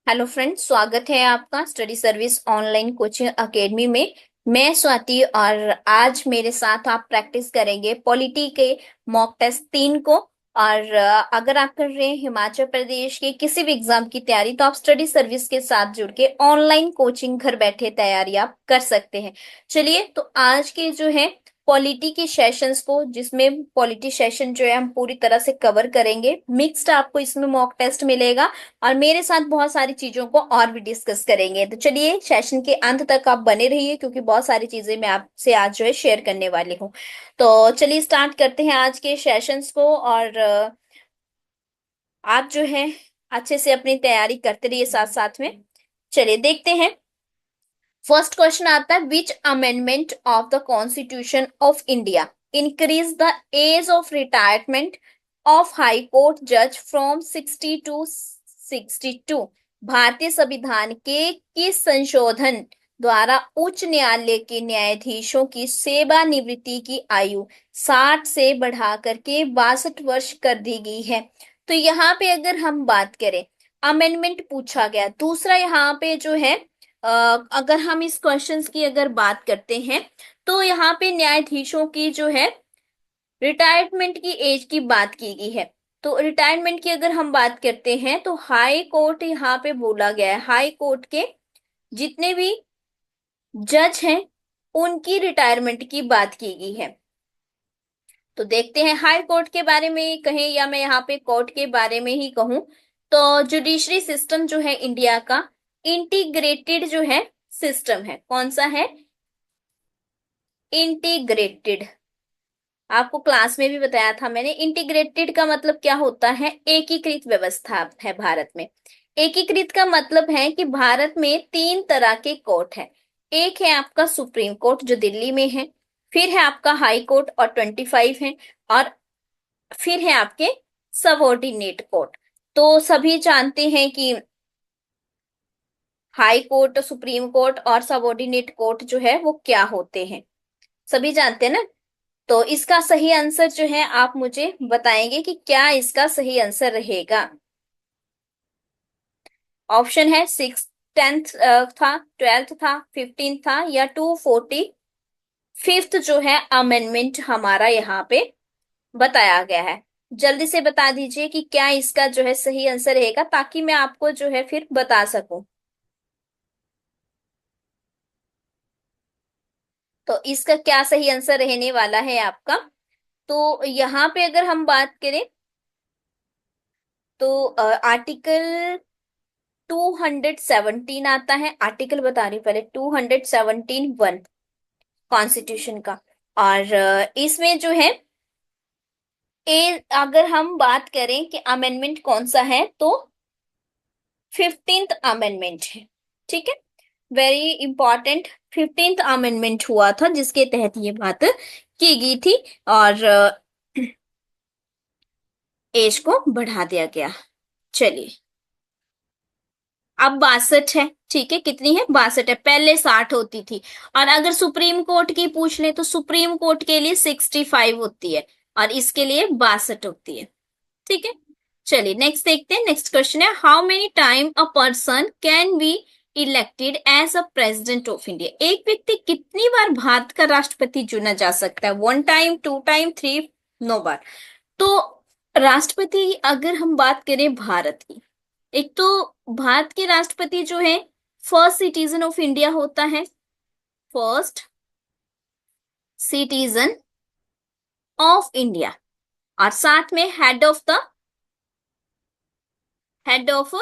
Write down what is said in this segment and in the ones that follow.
Hello friends, स्वागत है आपका study service online coaching academy में। मैं स्वाति और आज मेरे साथ आप प्रैक्टिस करेंगे पॉलिटी के मॉक टेस्ट 3 को। और अगर आप कर रहे हैं हिमाचल प्रदेश के किसी भी एग्जाम की तैयारी तो आप स्टडी सर्विस के साथ जुड़ के ऑनलाइन कोचिंग घर बैठे तैयारी आप कर सकते हैं। चलिए, तो आज के जो है पॉलिटी के सेशंस को, जिसमें पॉलिटी सेशन जो है हम पूरी तरह से कवर करेंगे। मिक्स्ड आपको इसमें मॉक टेस्ट मिलेगा और मेरे साथ बहुत सारी चीजों को और भी डिस्कस करेंगे। तो चलिए, सेशन के अंत तक आप बने रहिए क्योंकि बहुत सारी चीजें मैं आपसे आज जो है शेयर करने वाली हूँ। तो चलिए स्टार्ट करते हैं आज के सेशंस को। और आप जो है अच्छे से अपनी तैयारी करते रहिए साथ साथ में। चलिए देखते हैं। फर्स्ट क्वेश्चन आता है, which amendment of the constitution of India increase the age of retirement of high court जज फ्रॉम 60 टू 62। भारतीय संविधान के किस संशोधन द्वारा उच्च न्यायालय के न्यायाधीशों की सेवानिवृत्ति की आयु 60 से बढ़ा करके 62 वर्ष कर दी गई है? तो यहाँ पे अगर हम बात करें, अमेंडमेंट पूछा गया। दूसरा यहाँ पे जो है, अगर हम इस क्वेश्चंस की अगर बात करते हैं तो यहाँ पे न्यायाधीशों की जो है रिटायरमेंट की एज की बात की गई है। तो रिटायरमेंट की अगर हम बात करते हैं तो हाई कोर्ट यहाँ पे बोला गया है, हाई कोर्ट के जितने भी जज हैं उनकी रिटायरमेंट की बात की गई है। तो देखते हैं हाई कोर्ट के बारे में कहें या मैं यहाँ पे कोर्ट के बारे में ही कहूं। तो जुडिशरी सिस्टम जो है इंडिया का इंटीग्रेटेड जो है सिस्टम है। कौन सा है? इंटीग्रेटेड। आपको क्लास में भी बताया था मैंने, इंटीग्रेटेड का मतलब क्या होता है? एकीकृत व्यवस्था है भारत में। एकीकृत का मतलब है कि भारत में 3 तरह के कोर्ट है। एक है आपका सुप्रीम कोर्ट जो दिल्ली में है, फिर है आपका हाई कोर्ट और 25 है, और फिर है आपके सबऑर्डिनेट कोर्ट। तो सभी जानते हैं कि हाई कोर्ट, सुप्रीम कोर्ट और सबऑर्डिनेट कोर्ट जो है वो क्या होते हैं, सभी जानते हैं ना। तो इसका सही आंसर जो है आप मुझे बताएंगे कि क्या इसका सही आंसर रहेगा। ऑप्शन है 6, 10th था, 12th था, 15th था, या 245th जो है अमेंडमेंट हमारा यहाँ पे बताया गया है। जल्दी से बता दीजिए कि क्या इसका जो है सही आंसर रहेगा, ताकि मैं आपको जो है फिर बता सकूं। तो इसका क्या सही आंसर रहने वाला है आपका? तो यहाँ पे अगर हम बात करें तो आर्टिकल 217 आता है। आर्टिकल बता रही हूँ पहले, 217(1) कॉन्स्टिट्यूशन का। और इसमें जो है अगर हम बात करें कि अमेंडमेंट कौन सा है तो 15th अमेंडमेंट है। ठीक है, वेरी इंपॉर्टेंट। 15th अमेंडमेंट हुआ था जिसके तहत ये बात की गई थी और एज को बढ़ा दिया गया। चलिए, अब 62 है। ठीक है, कितनी है? 62 है। पहले 60 होती थी। और अगर सुप्रीम कोर्ट की पूछ ले तो सुप्रीम कोर्ट के लिए 65 होती है और इसके लिए 62 होती है। ठीक है, चलिए नेक्स्ट देखते हैं। नेक्स्ट क्वेश्चन है, how many time a person can be elected as a president of India? एक व्यक्ति कितनी बार भारत का राष्ट्रपति चुना जा सकता है? 1 टाइम, 2 टाइम, 3, 9 बार? तो राष्ट्रपति अगर हम बात करें भारत की, एक तो भारत के राष्ट्रपति जो है फर्स्ट सिटीजन ऑफ इंडिया होता है, फर्स्ट सिटीजन ऑफ इंडिया। और साथ में हेड ऑफ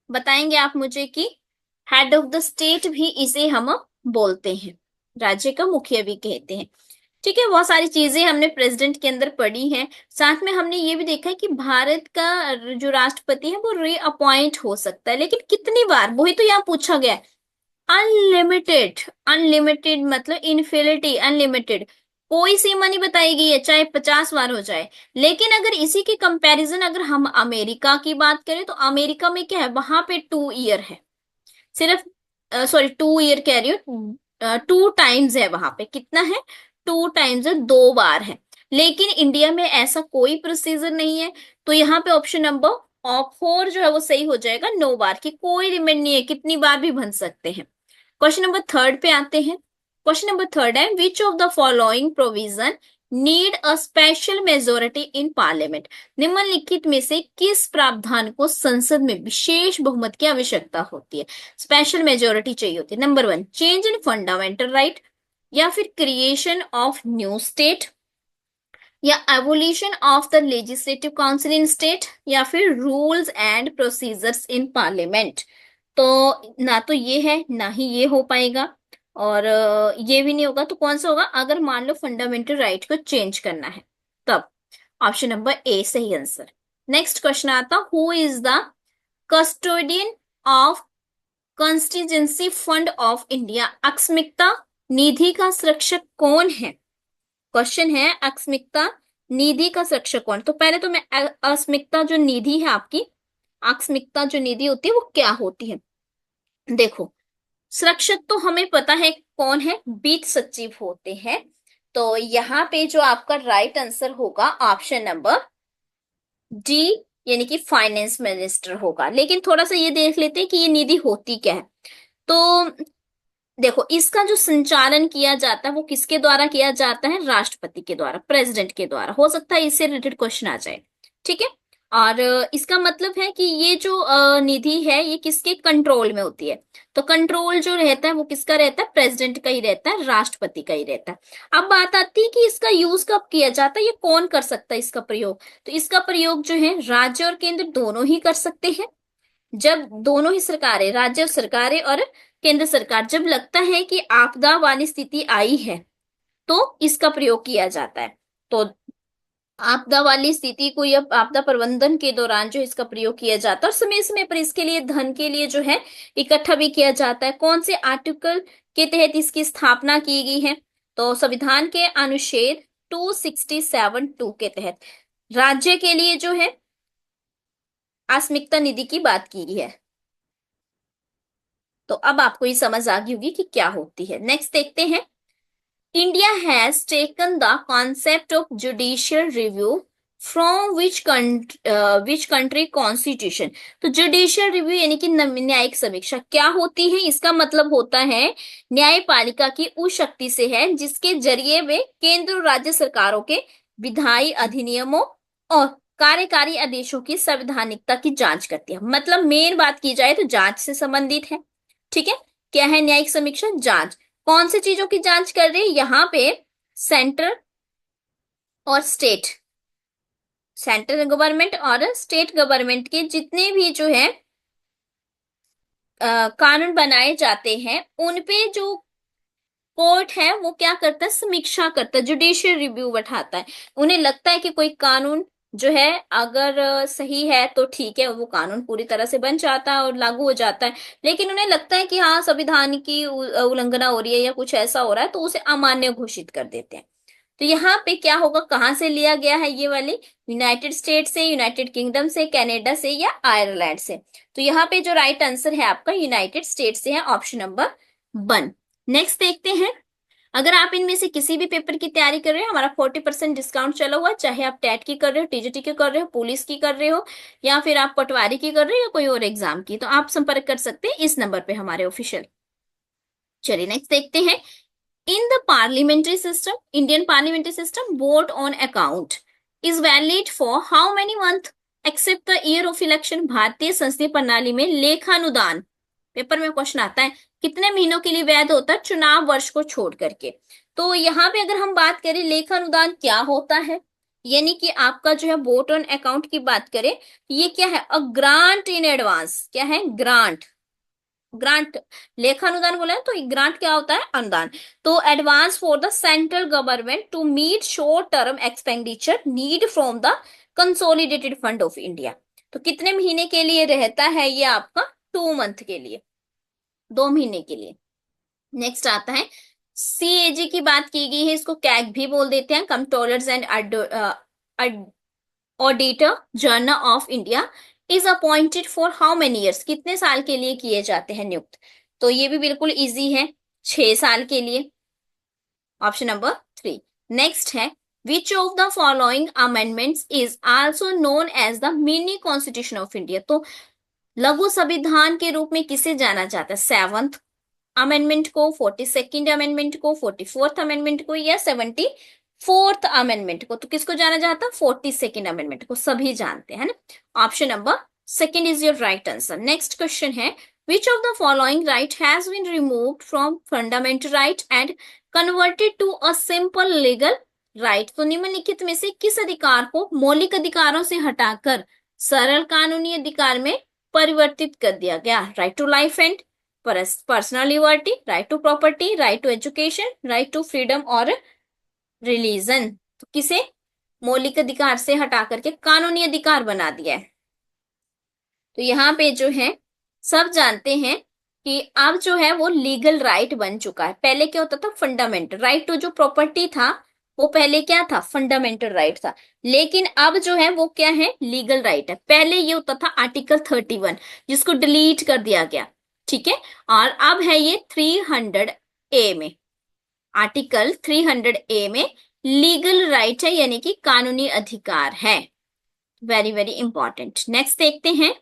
बताएंगे आप मुझे कि हेड ऑफ द स्टेट भी इसे हम बोलते हैं, राज्य का मुखिया भी कहते हैं। ठीक है, बहुत सारी चीजें हमने प्रेसिडेंट के अंदर पढ़ी हैं। साथ में हमने ये भी देखा है कि भारत का जो राष्ट्रपति है वो रीअपॉइंट हो सकता है, लेकिन कितनी बार, वही तो यहाँ पूछा गया है। अनलिमिटेड, अनलिमिटेड मतलब इन्फिनिटी, अनलिमिटेड, कोई सीमा नहीं बताई गई है, चाहे 50 बार हो जाए। लेकिन अगर इसी के कंपैरिजन अगर हम अमेरिका की बात करें तो अमेरिका में क्या है, वहां पे 2 ईयर है सिर्फ। सॉरी, 2 ईयर कह रही हूँ, 2 टाइम्स है वहां पे। कितना है? 2 टाइम्स है, 2 बार है। लेकिन इंडिया में ऐसा कोई प्रोसीजर नहीं है। तो यहाँ पे ऑप्शन नंबर ऑफ 4 जो है वो सही हो जाएगा 9 बार की, कोई लिमिट नहीं है, कितनी बार भी बन सकते हैं। क्वेश्चन नंबर थर्ड पे आते हैं। क्वेश्चन नंबर थर्ड है, which of the following provision need a special majority in parliament. निम्नलिखित में से किस प्रावधान को संसद में विशेष बहुमत की आवश्यकता होती है, स्पेशल मेजोरिटी चाहिए होती है? Number 1, change in fundamental right, या फिर क्रिएशन ऑफ न्यू स्टेट, या evolution of the legislative council in state, या फिर rules and procedures in parliament. तो ना तो ये है ना ही ये हो पाएगा, और ये भी नहीं होगा, तो कौन सा होगा? अगर मान लो फंडामेंटल राइट को चेंज करना है तब ऑप्शन नंबर ए सही आंसर। नेक्स्ट क्वेश्चन आता, who is the custodian of contingency fund of India. अक्षमिकता निधि का संरक्षक कौन है? क्वेश्चन है अक्षमिकता निधि का संरक्षक कौन। तो पहले तो मैं अक्षमिकता जो निधि है आपकी, अक्षमिकता जो निधि होती है वो क्या होती है। देखो, सुरक्षक तो हमें पता है कौन है, वित्त सचिव होते हैं। तो यहाँ पे जो आपका राइट आंसर होगा ऑप्शन नंबर डी, यानी कि फाइनेंस मिनिस्टर होगा। लेकिन थोड़ा सा ये देख लेते हैं कि ये निधि होती क्या है। तो देखो, इसका जो संचालन किया जाता है वो किसके द्वारा किया जाता है? राष्ट्रपति के द्वारा, प्रेसिडेंट के द्वारा। हो सकता है इससे रिलेटेड क्वेश्चन आ जाए, ठीक है। और इसका मतलब है कि ये जो निधि है ये किसके कंट्रोल में होती है? तो कंट्रोल जो रहता है वो किसका रहता है? प्रेसिडेंट का ही रहता है, राष्ट्रपति का ही रहता है। अब बात आती है कि इसका यूज कब किया जाता है, ये कौन कर सकता है इसका प्रयोग? तो इसका प्रयोग जो है राज्य और केंद्र दोनों ही कर सकते हैं। जब दोनों ही सरकारें, राज्य सरकारें और केंद्र सरकार, जब लगता है कि आपदा वाली स्थिति आई है तो इसका प्रयोग किया जाता है। तो आपदा वाली स्थिति को या आपदा प्रबंधन के दौरान जो इसका प्रयोग किया जाता है, और समय समय पर इसके लिए धन के लिए जो है इकट्ठा भी किया जाता है। कौन से आर्टिकल के तहत इसकी स्थापना की गई है? तो संविधान के अनुच्छेद 267(2) के तहत राज्य के लिए जो है आस्मिकता निधि की बात की गई है। तो अब आपको ये समझ आ गई होगी कि क्या होती है। नेक्स्ट देखते हैं, India has taken the concept of judicial review from which country constitution. तो जुडिशियल रिव्यू यानी कि न्यायिक समीक्षा क्या होती है? इसका मतलब होता है न्यायपालिका की उस शक्ति से है जिसके जरिए वे केंद्र और राज्य सरकारों के विधायी अधिनियमों और कार्यकारी आदेशों की संवैधानिकता की जांच करती है। मतलब मेन बात की जाए तो जांच से संबंधित है, ठीक है। क्या है न्यायिक समीक्षा? जांच। कौन सी चीजों की जांच कर रही है यहाँ पे? सेंट्रल और स्टेट, सेंट्रल गवर्नमेंट और स्टेट गवर्नमेंट के जितने भी जो है कानून बनाए जाते हैं उन पे जो कोर्ट है वो क्या करता है? समीक्षा करता है, जुडिशियल रिव्यू बैठाता है। उन्हें लगता है कि कोई कानून जो है अगर सही है तो ठीक है, वो कानून पूरी तरह से बन जाता है और लागू हो जाता है। लेकिन उन्हें लगता है कि हाँ संविधान की उल्लंघना हो रही है या कुछ ऐसा हो रहा है तो उसे अमान्य घोषित कर देते हैं। तो यहाँ पे क्या होगा, कहाँ से लिया गया है ये वाली? यूनाइटेड स्टेट से, यूनाइटेड किंगडम से, कनाडा से या आयरलैंड से। तो यहाँ पे जो राइट आंसर है आपका यूनाइटेड स्टेट से है, ऑप्शन नंबर 1। नेक्स्ट देखते हैं, अगर आप इनमें से किसी भी पेपर की तैयारी कर रहे हो, हमारा 40% डिस्काउंट चला हुआ है। चाहे आप टेट की कर रहे हो, टीजीटी की कर रहे हो, पुलिस की कर रहे हो, या फिर आप पटवारी की कर रहे हो या कोई और एग्जाम की, तो आप संपर्क कर सकते हैं इस नंबर पे हमारे ऑफिशियल। चलिए नेक्स्ट देखते हैं, in the parliamentary system, Indian parliamentary system, vote on account is valid for how many month except the year of election. भारतीय संसदीय प्रणाली में लेखानुदान, पेपर में क्वेश्चन आता है, कितने महीनों के लिए वैध होता है चुनाव वर्ष को छोड़ करके? तो यहाँ पे अगर हम बात करें लेखानुदान क्या होता है, यानी कि आपका जो है वोट ऑन अकाउंट की बात करें, ये क्या है? A grant in advance. क्या है? ग्रांट। ग्रांट, लेखानुदान बोला है तो ग्रांट क्या होता है? अनुदान। तो advance for the central government to meet short term expenditure need from the consolidated fund of India. तो कितने महीने के लिए रहता है ये आपका? 2 मंथ के लिए, 2 महीने के लिए। नेक्स्ट आता है, सीएजी की बात की गई है, इसको कैग भी बोल देते हैं, controllers and auditor general of India, is appointed for how many years. कितने साल के लिए किए जाते हैं नियुक्त? तो ये भी बिल्कुल इजी है, 6 साल के लिए, ऑप्शन नंबर 3। नेक्स्ट है, which of the following amendments is also known as the mini constitution of India. तो लघु संविधान के रूप में किसे जाना जाता है? 7th अमेंडमेंट को, 42nd अमेंडमेंट को, 44th अमेंडमेंट को, या 74th अमेंडमेंट को? तो किसको जाना जाता है? 42nd अमेंडमेंट को, सभी जानते हैं ना। Option number second is your right answer. Next question है, which of the following right has been removed from fundamental right and converted to a simple legal right. तो निम्नलिखित में से किस अधिकार को मौलिक अधिकारों से हटाकर सरल कानूनी अधिकार में परिवर्तित कर दिया गया? Right to life and personal liberty, right to property, right to education, right to freedom और रिलीजन। तो किसे मौलिक अधिकार से हटा करके कानूनी अधिकार बना दिया है? तो यहाँ पे जो है सब जानते हैं कि अब जो है वो लीगल राइट बन चुका है। पहले क्या होता था? फंडामेंटल राइट टू जो प्रॉपर्टी था वो पहले क्या था? फंडामेंटल राइट था। लेकिन अब जो है वो क्या है? लीगल राइट है। पहले ये होता था आर्टिकल 31, जिसको डिलीट कर दिया गया, ठीक है। और अब है ये 300A में, आर्टिकल 300A में लीगल राइट है, यानी कि कानूनी अधिकार है। Very very important. नेक्स्ट देखते हैं,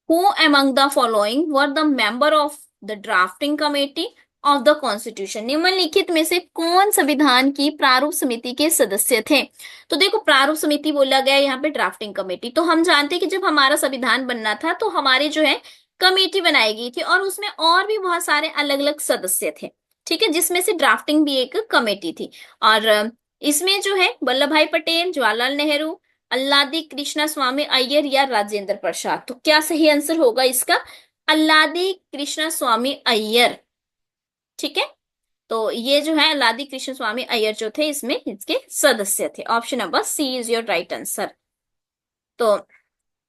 Who among the following were the member of the drafting committee of the constitution? निम्नलिखित में से कौन संविधान की प्रारूप समिति के सदस्य थे? तो देखो, प्रारूप समिति बोला गया यहाँ पे ड्राफ्टिंग कमेटी। तो हम जानते हैं कि जब हमारा संविधान बनना था तो हमारी जो है कमेटी बनाई गई थी, और उसमें और भी बहुत सारे अलग अलग सदस्य थे, ठीक है, जिसमें से ड्राफ्टिंग भी एक कमेटी थी। और इसमें जो है वल्लभ भाई पटेल, जवाहरलाल नेहरू, अल्लादी कृष्णा स्वामी अय्यर या राजेंद्र प्रसाद। तो क्या सही आंसर होगा इसका? अल्लादी कृष्णा स्वामी अय्यर, ठीक है। तो ये जो है अल्लादी कृष्ण स्वामी अय्यर जो थे इसमें इसके सदस्य थे। Option number C is your right answer. तो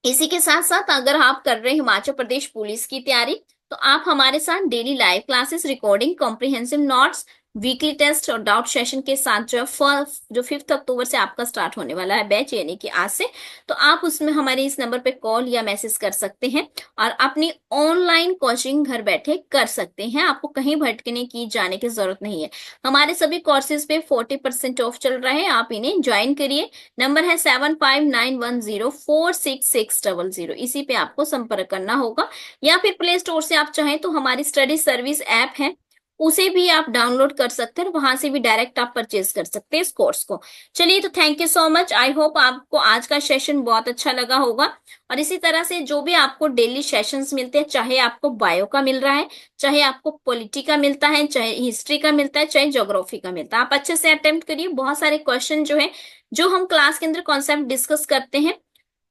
इसी के साथ साथ अगर आप कर रहे हैं हिमाचल प्रदेश पुलिस की तैयारी, तो आप हमारे साथ daily live classes, recording, comprehensive notes, weekly test और डाउट सेशन के साथ जो 5 अक्टूबर से आपका स्टार्ट होने वाला है बैच, यानी कि आज से, तो आप उसमें हमारे इस नंबर पे कॉल या मैसेज कर सकते हैं और अपनी ऑनलाइन कोचिंग घर बैठे कर सकते हैं। आपको कहीं भटकने की जाने की जरूरत नहीं है। हमारे सभी कोर्सेज पे 40% ऑफ चल रहा है, आप इन्हें ज्वाइन करिए। नंबर है 7591046600, इसी पे आपको संपर्क करना होगा। या फिर प्ले स्टोर से आप चाहें तो हमारी स्टडी सर्विस ऐप है, उसे भी आप डाउनलोड कर सकते हैं, वहां से भी डायरेक्ट आप परचेज कर सकते हैं इस कोर्स को। चलिए, तो thank you so much. I hope आपको आज का सेशन बहुत अच्छा लगा होगा। और इसी तरह से जो भी आपको डेली सेशंस मिलते हैं, चाहे आपको बायो का मिल रहा है, चाहे आपको पॉलिटी का मिलता है, चाहे हिस्ट्री का मिलता है, चाहे ज्योग्राफी का मिलता है, आप अच्छे से अटेम्प्ट करिए। बहुत सारे क्वेश्चन जो है, जो हम क्लास के अंदर कॉन्सेप्ट डिस्कस करते हैं,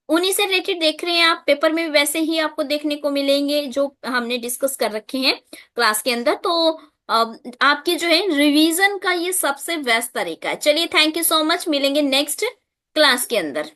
उन्हीं से रिलेटेड देख रहे हैं आप, पेपर में भी वैसे ही आपको देखने को मिलेंगे जो हमने डिस्कस कर रखे हैं क्लास के अंदर। तो आपकी जो है रिवीजन का ये सबसे बेस्ट तरीका है। चलिए, थैंक यू सो मच, मिलेंगे नेक्स्ट क्लास के अंदर।